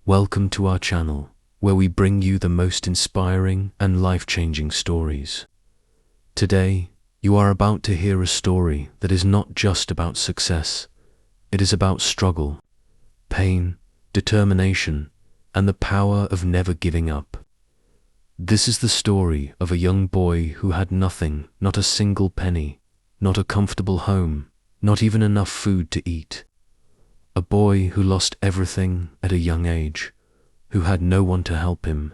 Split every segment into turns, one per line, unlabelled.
Welcome to our channel, where we bring you the most inspiring and life-changing stories. Today, you are about to hear a story that is not just about success. It is about struggle, pain, determination, and the power of never giving up. This is the story of a young boy who had nothing, not a single penny, not a comfortable home, not even enough food to eat. A boy who lost everything at a young age, who had no one to help him,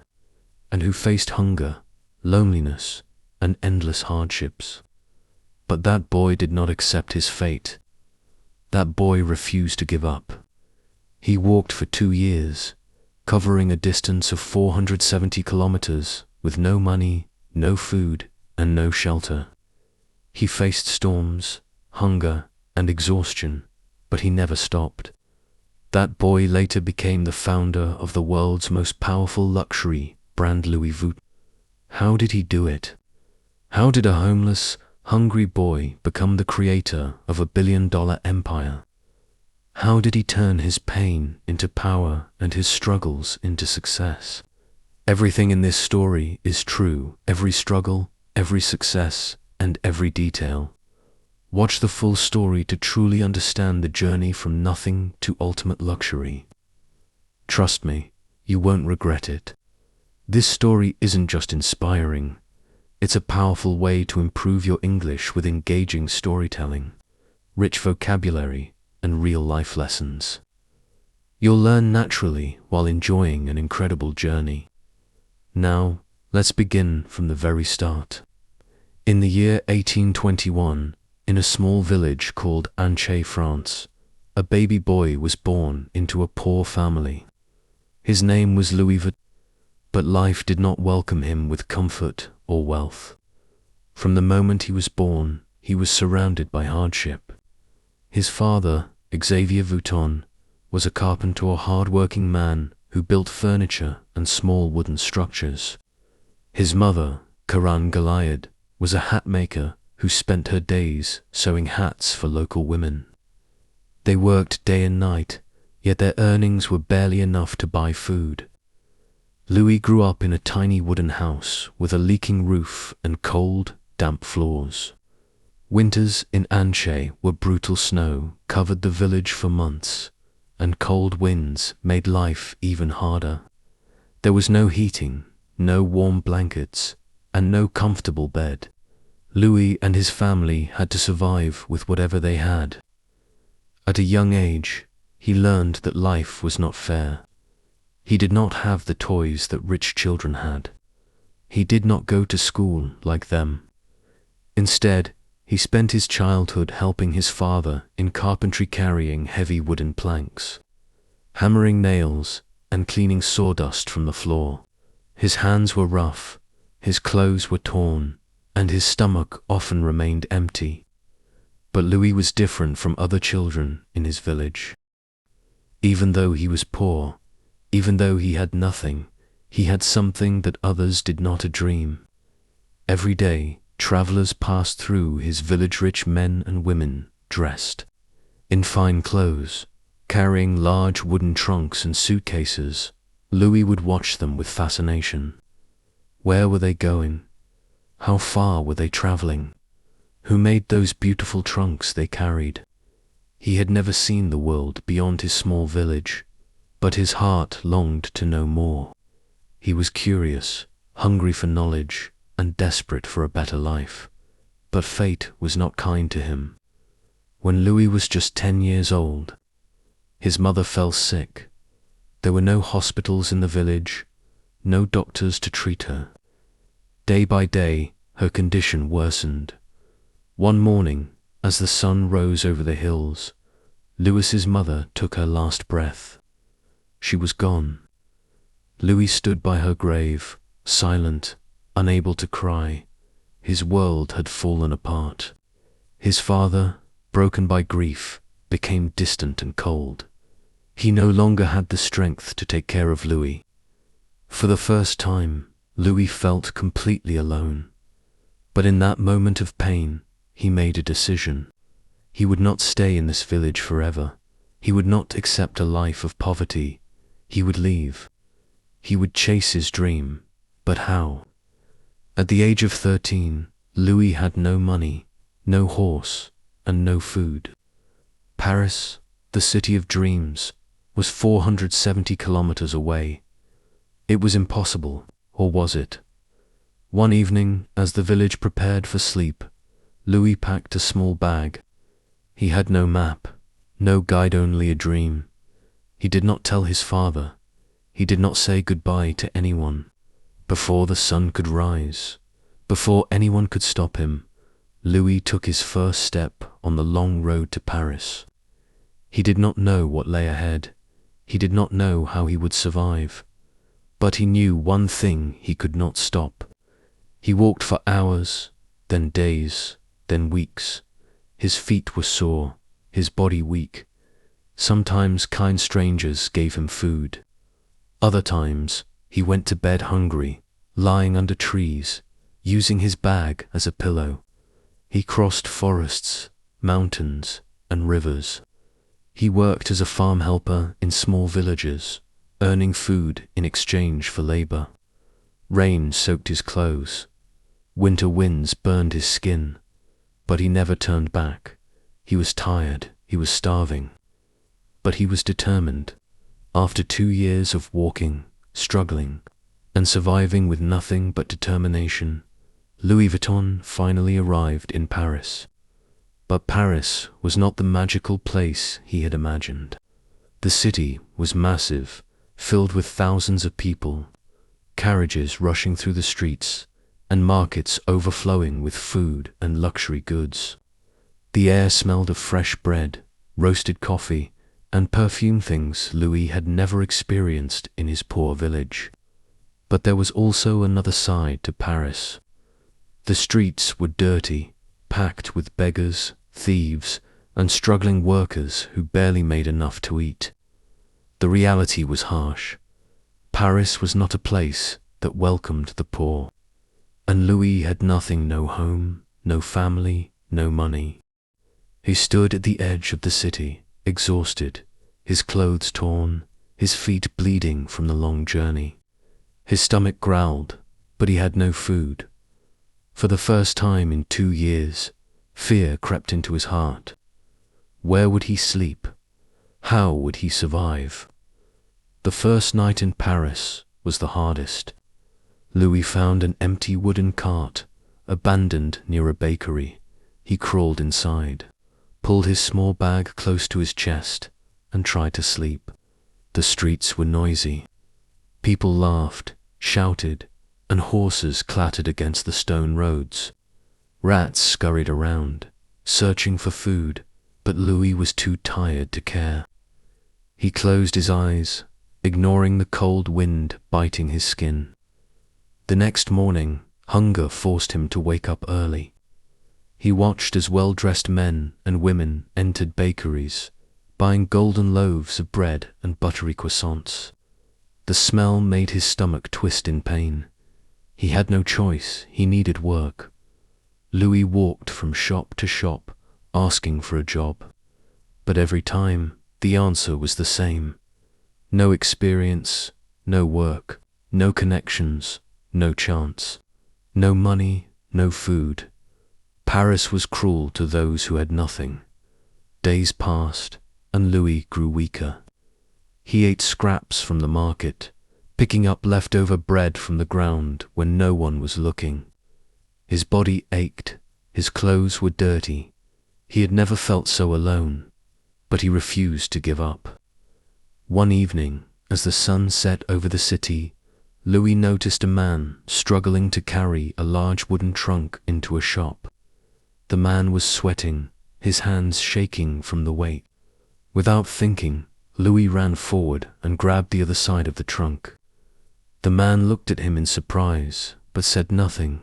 and who faced hunger, loneliness, and endless hardships. But that boy did not accept his fate. That boy refused to give up. He walked for 2 years, covering a distance of 470 kilometers with no money, no food, and no shelter. He faced storms, hunger, and exhaustion, but he never stopped. That boy later became the founder of the world's most powerful luxury brand, Louis Vuitton. How did he do it? How did a homeless, hungry boy become the creator of a billion-dollar empire? How did he turn his pain into power and his struggles into success? Everything in this story is true, every struggle, every success, and every detail. Watch the full story to truly understand the journey from nothing to ultimate luxury. Trust me, you won't regret it. This story isn't just inspiring. It's a powerful way to improve your English with engaging storytelling, rich vocabulary, and real-life lessons. You'll learn naturally while enjoying an incredible journey. Now, let's begin from the very start. In the year 1821, in a small village called Jaed, France, a baby boy was born into a poor family. His name was Louis Vuitton, but life did not welcome him with comfort or wealth. From the moment he was born, he was surrounded by hardship. His father, Xavier Vuitton, was a carpenter or hard-working man who built furniture and small wooden structures. His mother, Jaed, was a hat maker who spent her days sewing hats for local women. They worked day and night, yet their earnings were barely enough to buy food. Louis grew up in a tiny wooden house with a leaking roof and cold, damp floors. Winters in Jaed where brutal snow covered the village for months, and cold winds made life even harder. There was no heating, no warm blankets, and no comfortable bed. Louis and his family had to survive with whatever they had. At a young age, he learned that life was not fair. He did not have the toys that rich children had. He did not go to school like them. Instead, he spent his childhood helping his father in carpentry, carrying heavy wooden planks, hammering nails, and cleaning sawdust from the floor. His hands were rough, his clothes were torn, and his stomach often remained empty. But Louis was different from other children in his village. Even though he was poor, even though he had nothing, he had something that others did not dream. Every day, travelers passed through his village, rich men and women, dressed in fine clothes, carrying large wooden trunks and suitcases. Louis would watch them with fascination. Where were they going? How far were they traveling? Who made those beautiful trunks they carried? He had never seen the world beyond his small village, but his heart longed to know more. He was curious, hungry for knowledge, and desperate for a better life. But fate was not kind to him. When Louis was just 10 years old, his mother fell sick. There were no hospitals in the village, no doctors to treat her. Day by day, her condition worsened. One morning, as the sun rose over the hills, Louis's mother took her last breath. She was gone. Louis stood by her grave, silent, unable to cry. His world had fallen apart. His father, broken by grief, became distant and cold. He no longer had the strength to take care of Louis. For the first time, Louis felt completely alone. But in that moment of pain, he made a decision. He would not stay in this village forever. He would not accept a life of poverty. He would leave. He would chase his dream. But how? At the age of 13, Louis had no money, no horse, and no food. Paris, the city of dreams, was 470 kilometers away. It was impossible, or was it? One evening, as the village prepared for sleep, Louis packed a small bag. He had no map, no guide, only a dream. He did not tell his father. He did not say goodbye to anyone. Before the sun could rise, before anyone could stop him, Louis took his first step on the long road to Paris. He did not know what lay ahead. He did not know how he would survive. But he knew one thing: he could not stop. He walked for hours, then days, then weeks. His feet were sore, his body weak. Sometimes kind strangers gave him food. Other times, he went to bed hungry, lying under trees, using his bag as a pillow. He crossed forests, mountains, and rivers. He worked as a farm helper in small villages, earning food in exchange for labor. Rain soaked his clothes. Winter winds burned his skin. But he never turned back. He was tired, he was starving. But he was determined. After 2 years of walking, struggling, and surviving with nothing but determination, Louis Vuitton finally arrived in Paris. But Paris was not the magical place he had imagined. The city was massive, filled with thousands of people, carriages rushing through the streets, and markets overflowing with food and luxury goods. The air smelled of fresh bread, roasted coffee, and perfume, things Louis had never experienced in his poor village. But there was also another side to Paris. The streets were dirty, packed with beggars, thieves, and struggling workers who barely made enough to eat. The reality was harsh. Paris was not a place that welcomed the poor. And Louis had nothing: no home, no family, no money. He stood at the edge of the city, exhausted, his clothes torn, his feet bleeding from the long journey. His stomach growled, but he had no food. For the first time in 2 years, fear crept into his heart. Where would he sleep? How would he survive? The first night in Paris was the hardest. Louis found an empty wooden cart, abandoned near a bakery. He crawled inside, pulled his small bag close to his chest, and tried to sleep. The streets were noisy. People laughed, shouted, and horses clattered against the stone roads. Rats scurried around, searching for food, but Louis was too tired to care. He closed his eyes, ignoring the cold wind biting his skin. The next morning, hunger forced him to wake up early. He watched as well-dressed men and women entered bakeries, buying golden loaves of bread and buttery croissants. The smell made his stomach twist in pain. He had no choice, he needed work. Louis walked from shop to shop, asking for a job. But every time, the answer was the same. No experience, no work, no connections, no chance. No money, no food. Paris was cruel to those who had nothing. Days passed, and Louis grew weaker. He ate scraps from the market, picking up leftover bread from the ground when no one was looking. His body ached, his clothes were dirty. He had never felt so alone, but he refused to give up. One evening, as the sun set over the city, Louis noticed a man struggling to carry a large wooden trunk into a shop. The man was sweating, his hands shaking from the weight. Without thinking, Louis ran forward and grabbed the other side of the trunk. The man looked at him in surprise, but said nothing.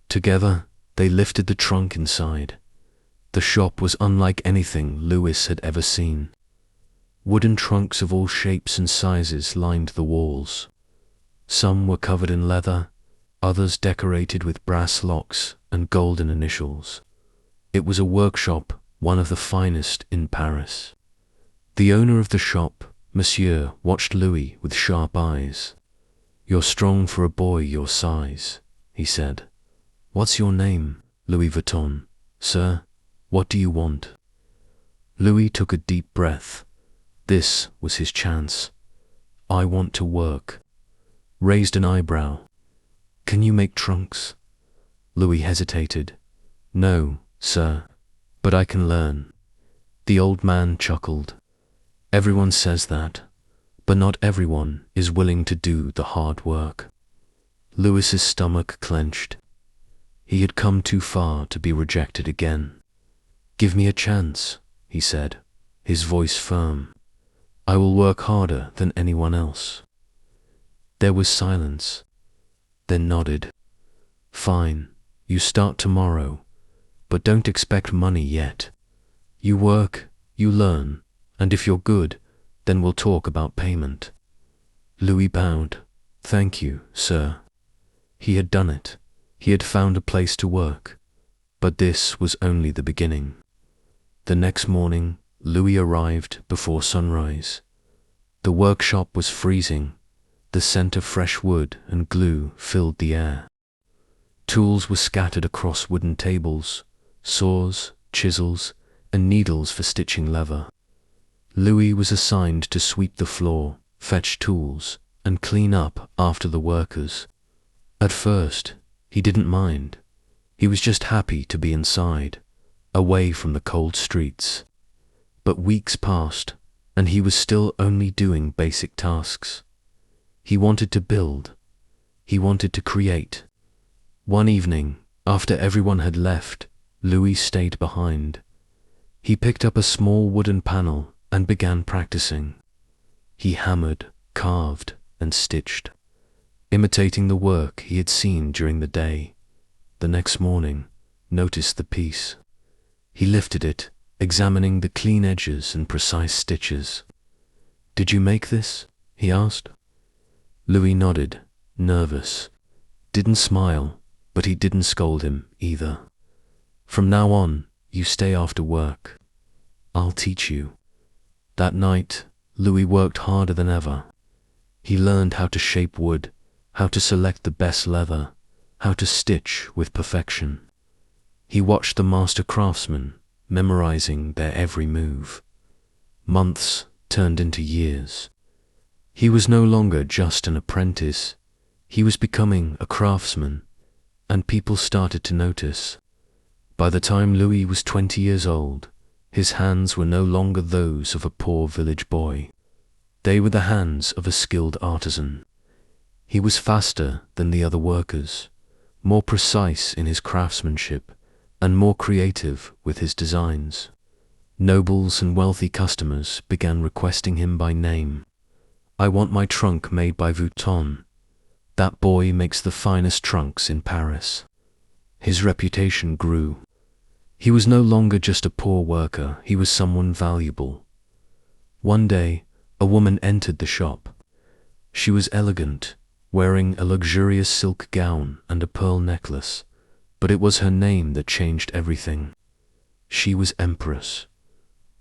Together, they lifted the trunk inside. The shop was unlike anything Louis had ever seen. Wooden trunks of all shapes and sizes lined the walls. Some were covered in leather, others decorated with brass locks and golden initials. It was a workshop, one of the finest in Paris. The owner of the shop, Monsieur watched Louis with sharp eyes. "You're strong for a boy your size," he said. "What's your name?" "Louis Vuitton, sir. What do you want?" Louis took a deep breath. This was his chance. "I want to work." Raised an eyebrow. "Can you make trunks?" Louis hesitated. "No, sir, but I can learn." The old man chuckled. "Everyone says that, but not everyone is willing to do the hard work." Louis's stomach clenched. He had come too far to be rejected again. "Give me a chance," he said, his voice firm. "I will work harder than anyone else." There was silence, then nodded. "Fine, you start tomorrow, but don't expect money yet. You work, you learn, and if you're good, then we'll talk about payment." Louis bowed. "Thank you, sir." He had done it. He had found a place to work. But this was only the beginning. The next morning, Louis arrived before sunrise. The workshop was freezing. The scent of fresh wood and glue filled the air. Tools were scattered across wooden tables, saws, chisels, and needles for stitching leather. Louis was assigned to sweep the floor, fetch tools, and clean up after the workers. At first, he didn't mind. He was just happy to be inside, away from the cold streets. But weeks passed, and he was still only doing basic tasks. He wanted to build. He wanted to create. One evening, after everyone had left, Louis stayed behind. He picked up a small wooden panel and began practicing. He hammered, carved, and stitched, imitating the work he had seen during the day. The next morning, noticed the piece. He lifted it, examining the clean edges and precise stitches. "Did you make this?" he asked. Louis nodded, nervous. Didn't smile, but he didn't scold him either. "From now on, you stay after work. I'll teach you." That night, Louis worked harder than ever. He learned how to shape wood, how to select the best leather, how to stitch with perfection. He watched the master craftsmen, memorizing their every move. Months turned into years. He was no longer just an apprentice. He was becoming a craftsman, and people started to notice. By the time Louis was 20 years old, his hands were no longer those of a poor village boy. They were the hands of a skilled artisan. He was faster than the other workers, more precise in his craftsmanship, and more creative with his designs. Nobles and wealthy customers began requesting him by name. "I want my trunk made by Vuitton. That boy makes the finest trunks in Paris." His reputation grew. He was no longer just a poor worker, he was someone valuable. One day, a woman entered the shop. She was elegant, wearing a luxurious silk gown and a pearl necklace, but it was her name that changed everything. She was Empress,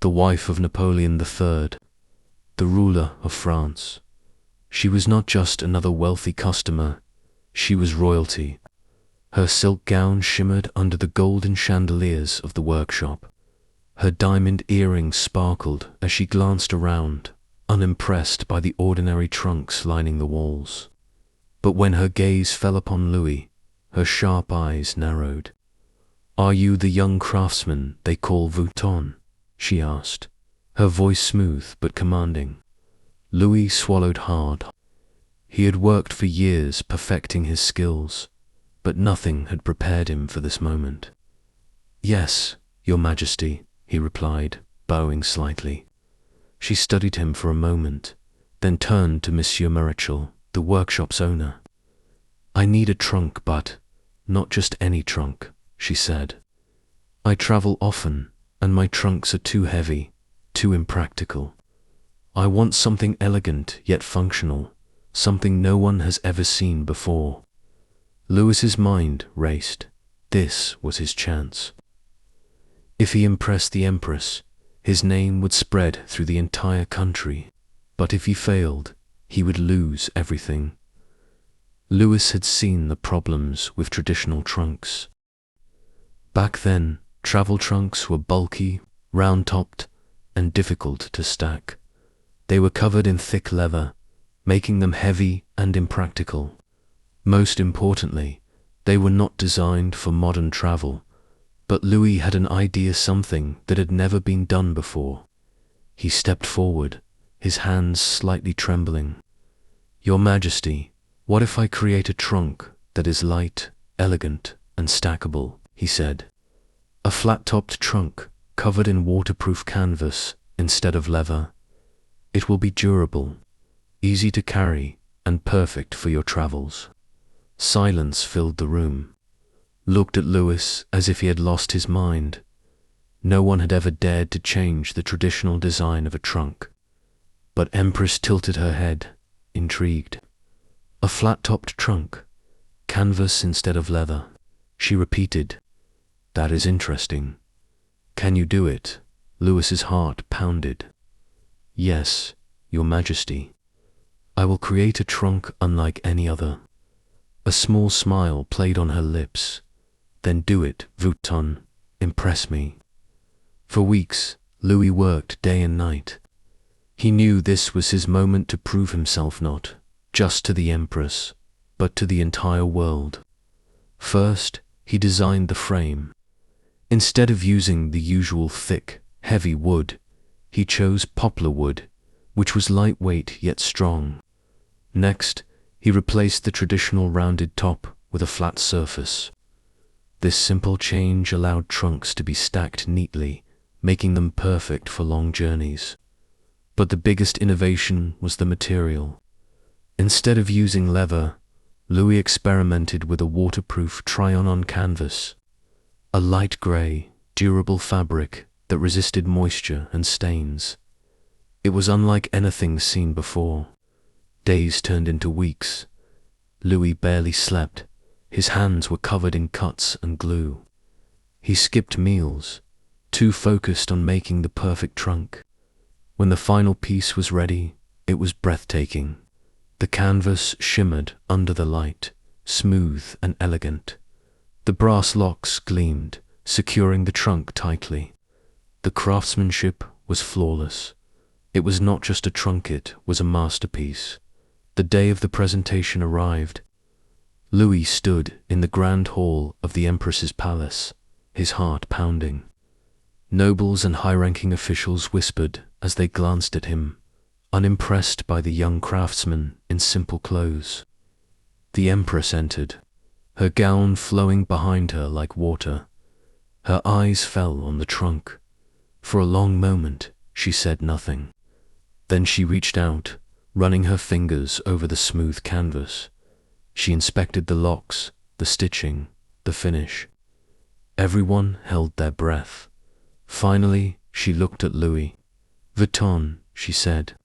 the wife of Napoleon III, the ruler of France. She was not just another wealthy customer, she was royalty. Her silk gown shimmered under the golden chandeliers of the workshop. Her diamond earrings sparkled as she glanced around, unimpressed by the ordinary trunks lining the walls. But when her gaze fell upon Louis, her sharp eyes narrowed. "Are you the young craftsman they call Vuitton?" she asked, her voice smooth but commanding. Louis swallowed hard. He had worked for years perfecting his skills, but nothing had prepared him for this moment. "Yes, Your Majesty," he replied, bowing slightly. She studied him for a moment, then turned to Monsieur Marechal, the workshop's owner. "I need a trunk, but not just any trunk," she said. "I travel often, and my trunks are too heavy, too impractical. I want something elegant yet functional, something no one has ever seen before." Louis's mind raced. This was his chance. If he impressed the Empress, his name would spread through the entire country. But if he failed, he would lose everything. Louis had seen the problems with traditional trunks. Back then, travel trunks were bulky, round-topped, and difficult to stack. They were covered in thick leather, making them heavy and impractical. Most importantly, they were not designed for modern travel. But Louis had an idea, something that had never been done before. He stepped forward, his hands slightly trembling. "Your Majesty, what if I create a trunk that is light, elegant, and stackable?" he said. "A flat-topped trunk covered in waterproof canvas instead of leather. It will be durable, easy to carry, and perfect for your travels." Silence filled the room. Looked at Louis as if he had lost his mind. No one had ever dared to change the traditional design of a trunk. But Empress tilted her head, intrigued. "A flat-topped trunk, canvas instead of leather," she repeated. "That is interesting. Can you do it?" Louis's heart pounded. "Yes, Your Majesty. I will create a trunk unlike any other." A small smile played on her lips. "Then do it, Vuitton. Impress me." For weeks, Louis worked day and night. He knew this was his moment to prove himself not just to the Empress, but to the entire world. First, he designed the frame. Instead of using the usual thick, heavy wood, he chose poplar wood, which was lightweight yet strong. Next, he replaced the traditional rounded top with a flat surface. This simple change allowed trunks to be stacked neatly, making them perfect for long journeys. But the biggest innovation was the material. Instead of using leather, Louis experimented with a waterproof try-on canvas, a light grey, durable fabric that resisted moisture and stains. It was unlike anything seen before. Days turned into weeks. Louis barely slept. His hands were covered in cuts and glue. He skipped meals, too focused on making the perfect trunk. When the final piece was ready, it was breathtaking. The canvas shimmered under the light, smooth and elegant. The brass locks gleamed, securing the trunk tightly. The craftsmanship was flawless. It was not just a trunk, it was a masterpiece. The day of the presentation arrived. Louis stood in the grand hall of the Empress's palace, his heart pounding. Nobles and high-ranking officials whispered as they glanced at him, unimpressed by the young craftsman in simple clothes. The Empress entered, her gown flowing behind her like water. Her eyes fell on the trunk. For a long moment, she said nothing. Then she reached out, running her fingers over the smooth canvas. She inspected the locks, the stitching, the finish. Everyone held their breath. Finally, she looked at Louis. "Vuitton," she said.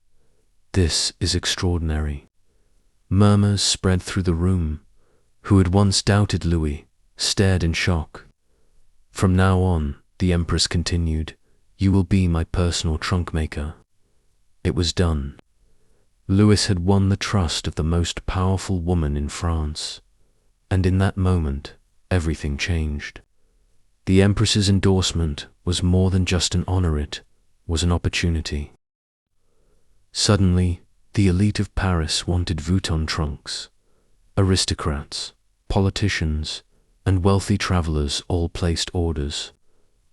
"This is extraordinary." Murmurs spread through the room. Who had once doubted Louis stared in shock. "From now on," the Empress continued, "you will be my personal trunk maker." It was done. Louis had won the trust of the most powerful woman in France. And in that moment, everything changed. The Empress's endorsement was more than just an honor, it was an opportunity. Suddenly, the elite of Paris wanted Vuitton trunks. Aristocrats, politicians, and wealthy travelers all placed orders.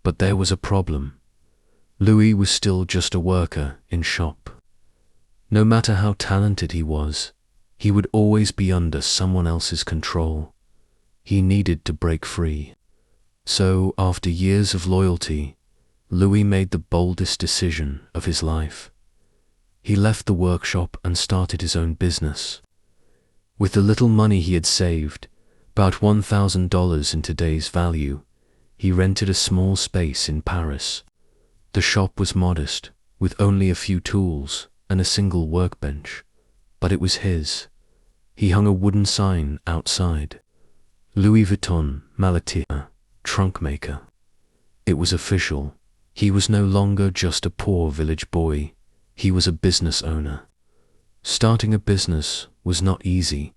But there was a problem. Louis was still just a worker in shop. No matter how talented he was, he would always be under someone else's control. He needed to break free. So, after years of loyalty, Louis made the boldest decision of his life. He left the workshop and started his own business. With the little money he had saved, about $1,000 in today's value, he rented a small space in Paris. The shop was modest, with only a few tools and a single workbench, but it was his. He hung a wooden sign outside. Louis Vuitton, Maletier, trunk maker. It was official. He was no longer just a poor village boy. He was a business owner. Starting a business was not easy.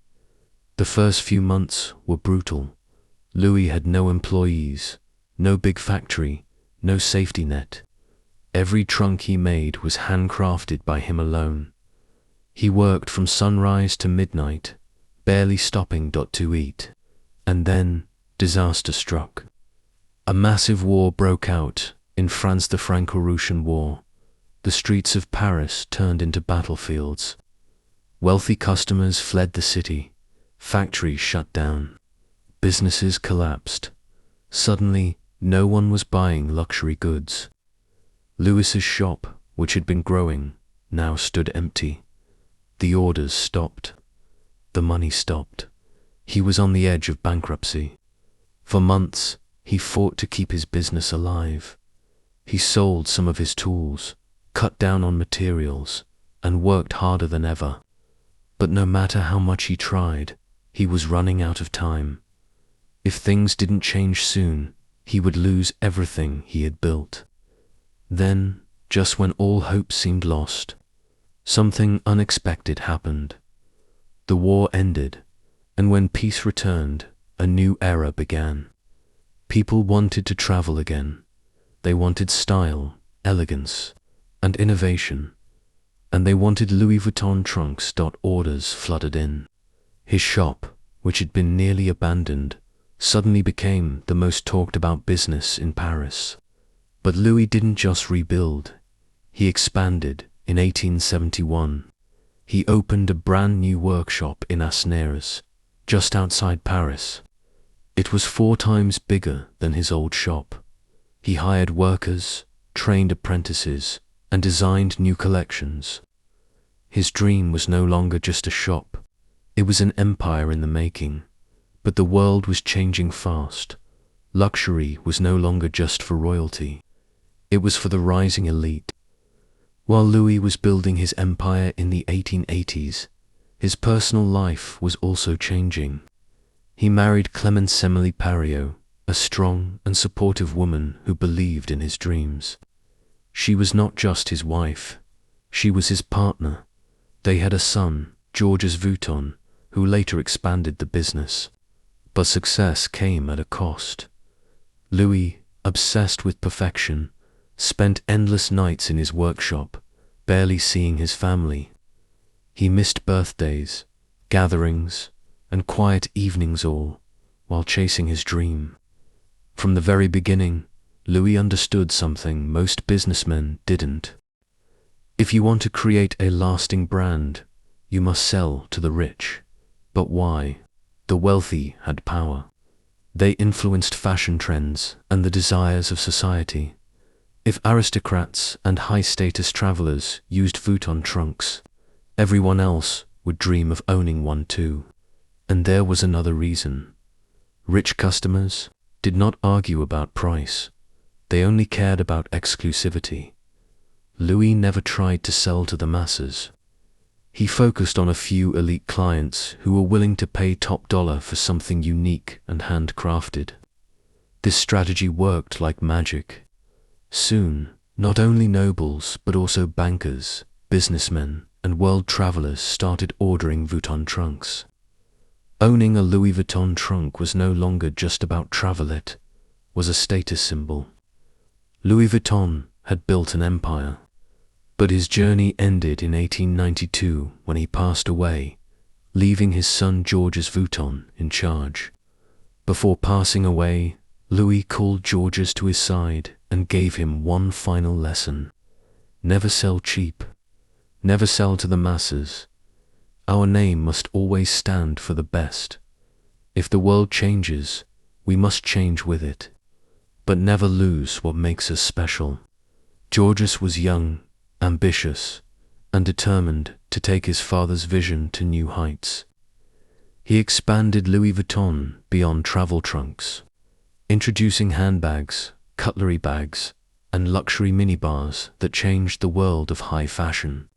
The first few months were brutal. Louis had no employees, no big factory, no safety net. Every trunk he made was handcrafted by him alone. He worked from sunrise to midnight, barely stopping to eat. And then disaster struck. A massive war broke out in France, the Franco-Prussian War. The streets of Paris turned into battlefields. Wealthy customers fled the city. Factories shut down. Businesses collapsed. Suddenly, no one was buying luxury goods. Louis's shop, which had been growing, now stood empty. The orders stopped. The money stopped. He was on the edge of bankruptcy. For months, he fought to keep his business alive. He sold some of his tools, cut down on materials, and worked harder than ever. But no matter how much he tried, he was running out of time. If things didn't change soon, he would lose everything he had built. Then, just when all hope seemed lost, something unexpected happened. The war ended, and when peace returned, a new era began. People wanted to travel again. They wanted style, elegance, and innovation. And they wanted Louis Vuitton trunks. Orders flooded in. His shop, which had been nearly abandoned, suddenly became the most talked about business in Paris. But Louis didn't just rebuild. He expanded. In 1871, he opened a brand new workshop in Asnieres, just outside Paris. It was 4 times bigger than his old shop. He hired workers, trained apprentices, and designed new collections. His dream was no longer just a shop. It was an empire in the making. But the world was changing fast. Luxury was no longer just for royalty. It was for the rising elite. While Louis was building his empire in the 1880s, his personal life was also changing. He married Clémence Emily Pariot, a strong and supportive woman who believed in his dreams. She was not just his wife, she was his partner. They had a son, Georges Vuitton, who later expanded the business. But success came at a cost. Louis, obsessed with perfection, spent endless nights in his workshop, barely seeing his family. He missed birthdays, gatherings, and quiet evenings, all while chasing his dream. From the very beginning, Louis understood something most businessmen didn't. If you want to create a lasting brand, you must sell to the rich. But why? The wealthy had power. They influenced fashion trends and the desires of society. If aristocrats and high-status travelers used Vuitton trunks, everyone else would dream of owning one too. And there was another reason. Rich customers did not argue about price. They only cared about exclusivity. Louis never tried to sell to the masses. He focused on a few elite clients who were willing to pay top dollar for something unique and handcrafted. This strategy worked like magic. Soon, not only nobles but also bankers, businessmen, and world travelers started ordering Vuitton trunks. Owning a Louis Vuitton trunk was no longer just about travel, it was a status symbol. Louis Vuitton had built an empire, but his journey ended in 1892 when he passed away, leaving his son Georges Vuitton in charge. Before passing away, Louis called Georges to his side and gave him one final lesson. Never sell cheap. Never sell to the masses. Our name must always stand for the best. If the world changes, we must change with it. But never lose what makes us special. Georges was young, ambitious, and determined to take his father's vision to new heights. He expanded Louis Vuitton beyond travel trunks, introducing handbags, cutlery bags, and luxury minibars that changed the world of high fashion.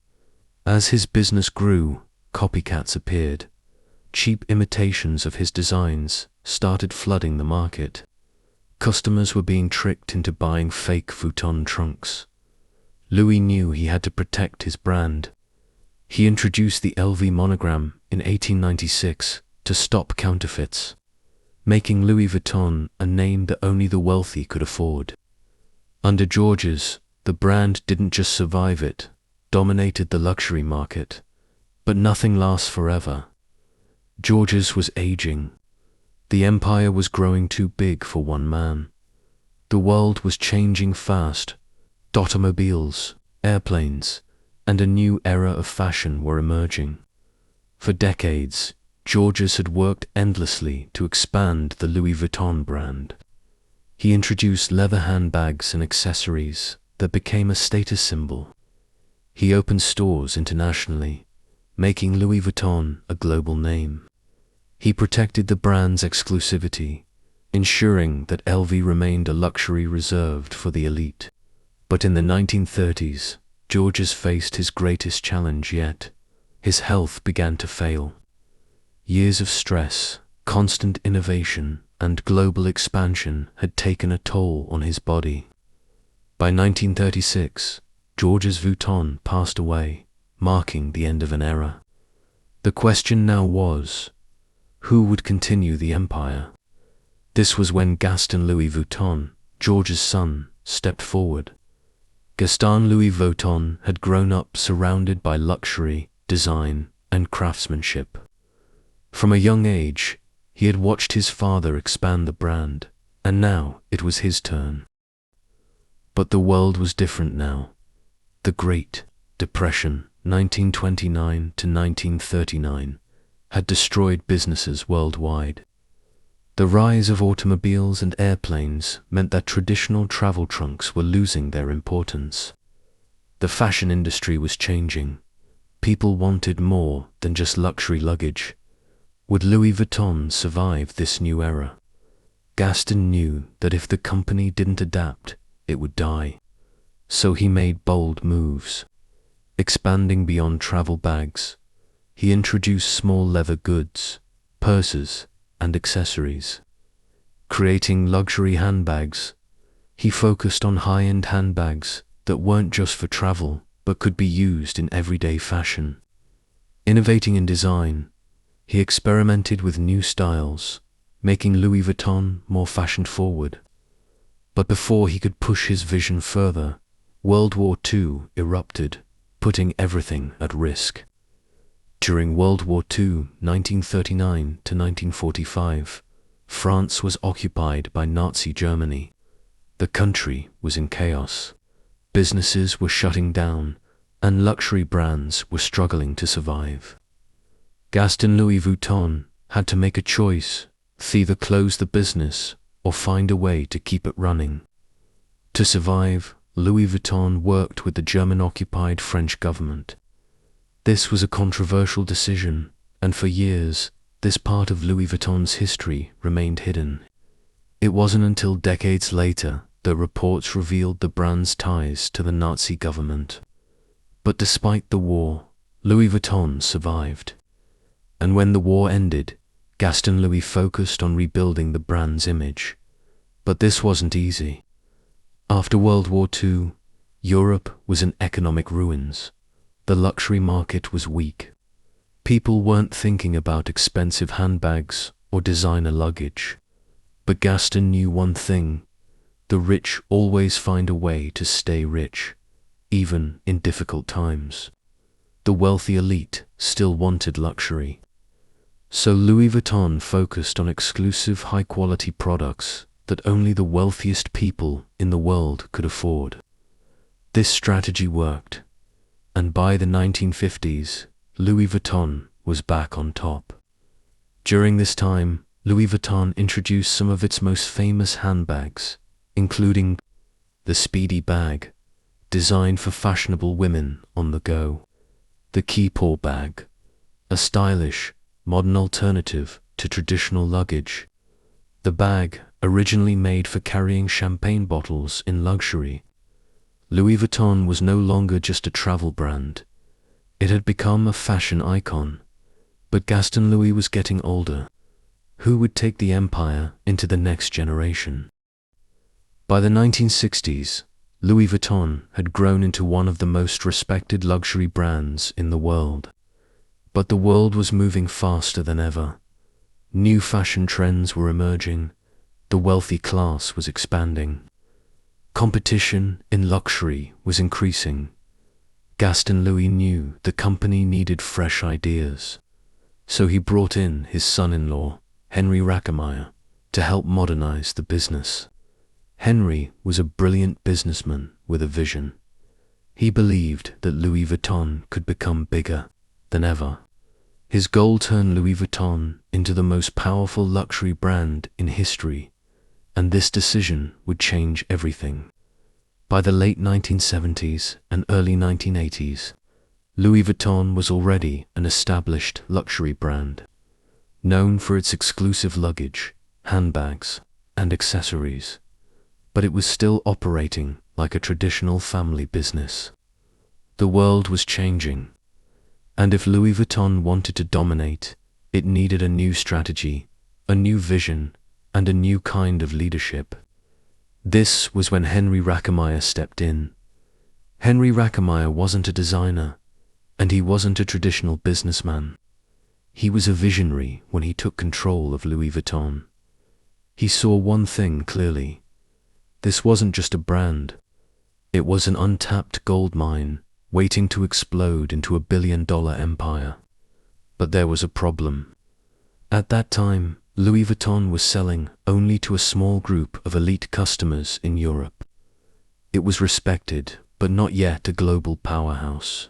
As his business grew, copycats appeared. Cheap imitations of his designs started flooding the market. Customers were being tricked into buying fake Vuitton trunks. Louis knew he had to protect his brand. He introduced the LV monogram in 1896 to stop counterfeits, making Louis Vuitton a name that only the wealthy could afford. Under Georges, the brand didn't just survive, it dominated the luxury market. But nothing lasts forever. Georges was aging. The empire was growing too big for one man. The world was changing fast. Automobiles, airplanes, and a new era of fashion were emerging. For decades, Georges had worked endlessly to expand the Louis Vuitton brand. He introduced leather handbags and accessories that became a status symbol. He opened stores internationally, making Louis Vuitton a global name. He protected the brand's exclusivity, ensuring that LV remained a luxury reserved for the elite. But in the 1930s, Georges faced his greatest challenge yet. His health began to fail. Years of stress, constant innovation, and global expansion had taken a toll on his body. By 1936, Georges Vuitton passed away, marking the end of an era. The question now was, who would continue the empire? This was when Gaston Louis Vuitton, Georges' son, stepped forward. Gaston Louis Vuitton had grown up surrounded by luxury, design, and craftsmanship. From a young age, he had watched his father expand the brand, and now it was his turn. But the world was different now. The Great Depression, 1929 to 1939, had destroyed businesses worldwide. The rise of automobiles and airplanes meant that traditional travel trunks were losing their importance. The fashion industry was changing. People wanted more than just luxury luggage. Would Louis Vuitton survive this new era? Gaston knew that if the company didn't adapt, it would die. So he made bold moves. Expanding beyond travel bags, he introduced small leather goods, purses, and accessories. Creating luxury handbags, he focused on high-end handbags that weren't just for travel, but could be used in everyday fashion. Innovating in design, he experimented with new styles, making Louis Vuitton more fashion-forward. But before he could push his vision further, World War II erupted, putting everything at risk. During World War II, 1939 to 1945, France was occupied by Nazi Germany. The country was in chaos. Businesses were shutting down, and luxury brands were struggling to survive. Gaston Louis Vuitton had to make a choice: either close the business or find a way to keep it running. To survive, Louis Vuitton worked with the German-occupied French government. This was a controversial decision, and for years, this part of Louis Vuitton's history remained hidden. It wasn't until decades later that reports revealed the brand's ties to the Nazi government. But despite the war, Louis Vuitton survived. And when the war ended, Gaston Louis focused on rebuilding the brand's image. But this wasn't easy. After World War II, Europe was in economic ruins. The luxury market was weak. People weren't thinking about expensive handbags or designer luggage. But Gaston knew one thing: the rich always find a way to stay rich, even in difficult times. The wealthy elite still wanted luxury. So Louis Vuitton focused on exclusive high-quality products that only the wealthiest people in the world could afford. This strategy worked, and by the 1950s, Louis Vuitton was back on top. During this time, Louis Vuitton introduced some of its most famous handbags, including the Speedy bag, designed for fashionable women on the go; the Keypore bag, a stylish, modern alternative to traditional luggage; the bag originally made for carrying champagne bottles in luxury. Louis Vuitton was no longer just a travel brand. It had become a fashion icon. But Gaston Louis was getting older. Who would take the empire into the next generation? By the 1960s, Louis Vuitton had grown into one of the most respected luxury brands in the world. But the world was moving faster than ever. New fashion trends were emerging. The wealthy class was expanding. Competition in luxury was increasing. Gaston Louis knew the company needed fresh ideas. So he brought in his son-in-law, Henry Rackemeyer, to help modernize the business. Henry was a brilliant businessman with a vision. He believed that Louis Vuitton could become bigger than ever. His goal turned Louis Vuitton into the most powerful luxury brand in history, and this decision would change everything. By the late 1970s and early 1980s, Louis Vuitton was already an established luxury brand, known for its exclusive luggage, handbags, and accessories. But it was still operating like a traditional family business. The world was changing, and if Louis Vuitton wanted to dominate, it needed a new strategy, a new vision, and a new kind of leadership. This was when Henry Rackemeyer stepped in. Henry Rackemeyer wasn't a designer, and he wasn't a traditional businessman. He was a visionary when he took control of Louis Vuitton. He saw one thing clearly. This wasn't just a brand. It was an untapped gold mine waiting to explode into a billion-dollar empire. But there was a problem. At that time, Louis Vuitton was selling only to a small group of elite customers in Europe. It was respected, but not yet a global powerhouse.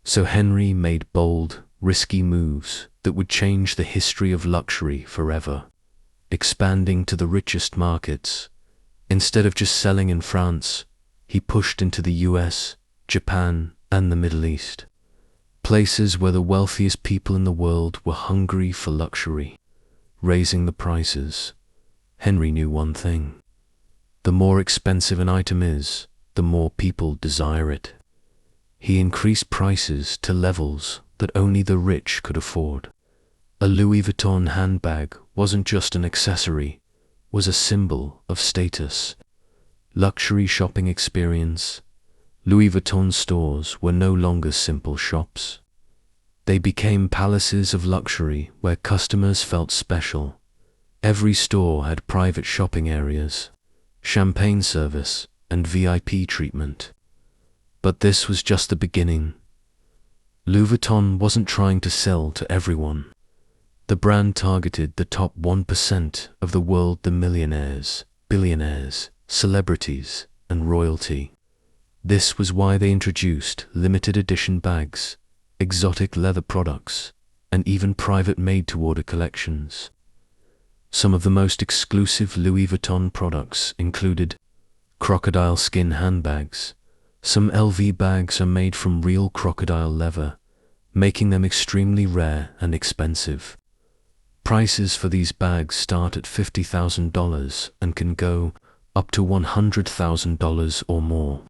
So Henry made bold, risky moves that would change the history of luxury forever, expanding to the richest markets. Instead of just selling in France, he pushed into the US, Japan, and the Middle East, places where the wealthiest people in the world were hungry for luxury. Raising the prices. Henry knew one thing. The more expensive an item is, the more people desire it. He increased prices to levels that only the rich could afford. A Louis Vuitton handbag wasn't just an accessory, was a symbol of status. Luxury shopping experience. Louis Vuitton stores were no longer simple shops. They became palaces of luxury where customers felt special. Every store had private shopping areas, champagne service, and VIP treatment. But this was just the beginning. Louis Vuitton wasn't trying to sell to everyone. The brand targeted the top 1% of the world, the millionaires, billionaires, celebrities, and royalty. This was why they introduced limited edition bags, exotic leather products, and even private made-to-order collections. Some of the most exclusive Louis Vuitton products included crocodile skin handbags. Some LV bags are made from real crocodile leather, making them extremely rare and expensive. Prices for these bags start at $50,000 and can go up to $100,000 or more.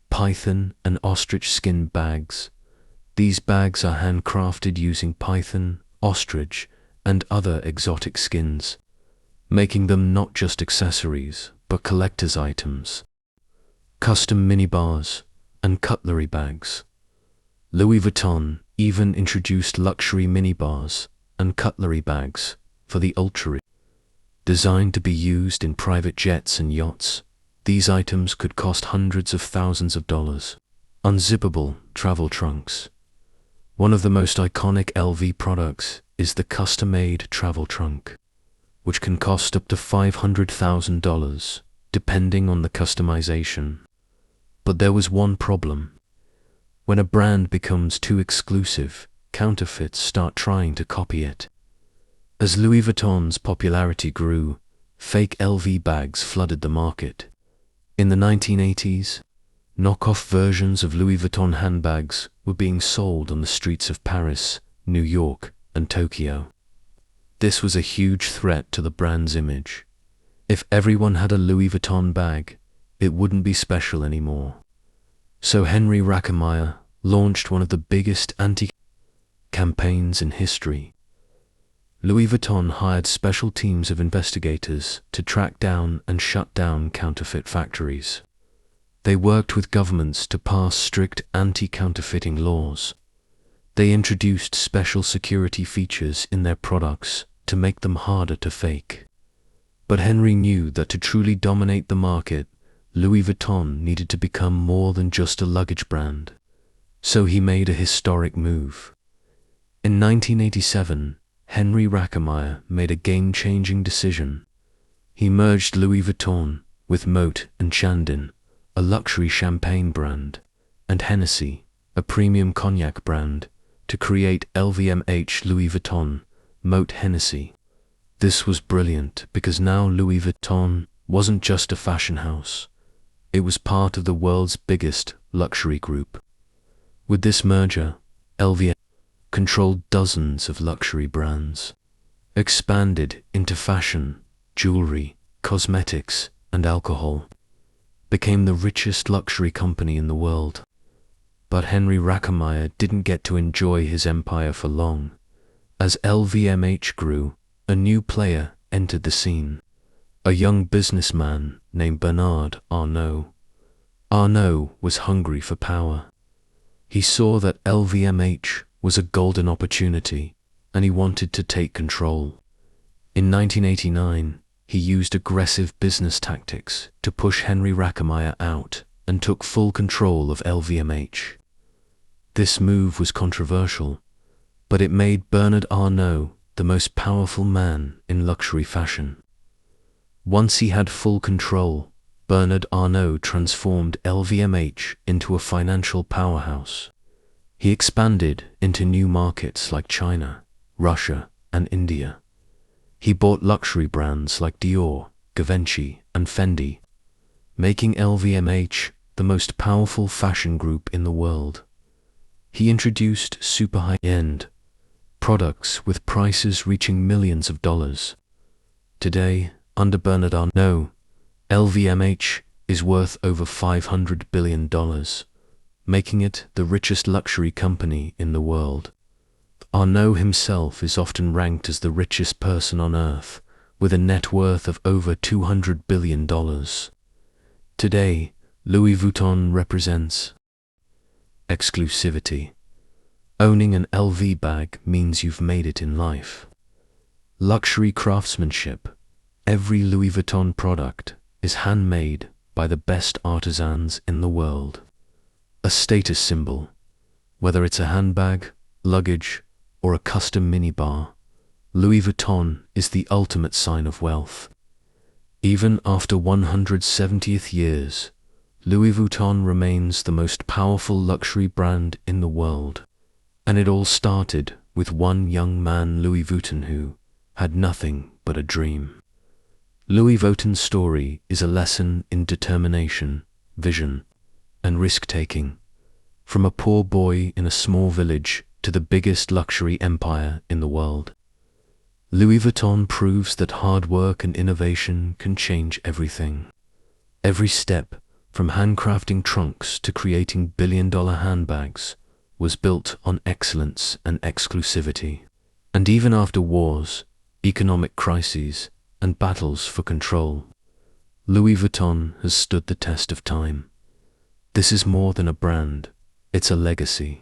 Python and ostrich skin bags. These bags are handcrafted using python, ostrich, and other exotic skins, making them not just accessories, but collector's items. Custom minibars and cutlery bags. Louis Vuitton even introduced luxury minibars and cutlery bags for the ultra-rich. Designed to be used in private jets and yachts, these items could cost hundreds of thousands of dollars. Unzippable travel trunks. One of the most iconic LV products is the custom-made travel trunk, which can cost up to $500,000, depending on the customization. But there was one problem. When a brand becomes too exclusive, counterfeits start trying to copy it. As Louis Vuitton's popularity grew, fake LV bags flooded the market. In the 1980s, knockoff versions of Louis Vuitton handbags were being sold on the streets of Paris, New York, and Tokyo. This was a huge threat to the brand's image. If everyone had a Louis Vuitton bag, it wouldn't be special anymore. So Henry Rackemeyer launched one of the biggest anti-campaigns in history. Louis Vuitton hired special teams of investigators to track down and shut down counterfeit factories. They worked with governments to pass strict anti-counterfeiting laws. They introduced special security features in their products to make them harder to fake. But Henry knew that to truly dominate the market, Louis Vuitton needed to become more than just a luggage brand. So he made a historic move. In 1987, Henry Rackemeyer made a game-changing decision. He merged Louis Vuitton with Moët and Chandon, a luxury champagne brand, and Hennessy, a premium cognac brand, to create LVMH Louis Vuitton, Moët Hennessy. This was brilliant because now Louis Vuitton wasn't just a fashion house. It was part of the world's biggest luxury group. With this merger, LVMH controlled dozens of luxury brands, expanded into fashion, jewelry, cosmetics, and alcohol, became the richest luxury company in the world. But Henry Rackemeyer didn't get to enjoy his empire for long. As LVMH grew, a new player entered the scene, a young businessman named Bernard Arnault. Arnault was hungry for power. He saw that LVMH was a golden opportunity, and he wanted to take control. In 1989, he used aggressive business tactics to push Henry Rackemeyer out and took full control of LVMH. This move was controversial, but it made Bernard Arnault the most powerful man in luxury fashion. Once he had full control, Bernard Arnault transformed LVMH into a financial powerhouse. He expanded into new markets like China, Russia, and India. He bought luxury brands like Dior, Givenchy, and Fendi, making LVMH the most powerful fashion group in the world. He introduced super high-end products with prices reaching millions of dollars. Today, under Bernard Arnault, LVMH is worth over $500 billion, making it the richest luxury company in the world. Arnault himself is often ranked as the richest person on earth, with a net worth of over $200 billion. Today, Louis Vuitton represents exclusivity. Owning an LV bag means you've made it in life. Luxury craftsmanship. Every Louis Vuitton product is handmade by the best artisans in the world. A status symbol, whether it's a handbag, luggage, or a custom minibar, Louis Vuitton is the ultimate sign of wealth. Even after 170th years, Louis Vuitton remains the most powerful luxury brand in the world. And it all started with one young man, Louis Vuitton, who had nothing but a dream. Louis Vuitton's story is a lesson in determination, vision, and risk-taking. From a poor boy in a small village to the biggest luxury empire in the world, Louis Vuitton proves that hard work and innovation can change everything. Every step, from handcrafting trunks to creating billion-dollar handbags, was built on excellence and exclusivity. And even after wars, economic crises, and battles for control, Louis Vuitton has stood the test of time. This is more than a brand, it's a legacy.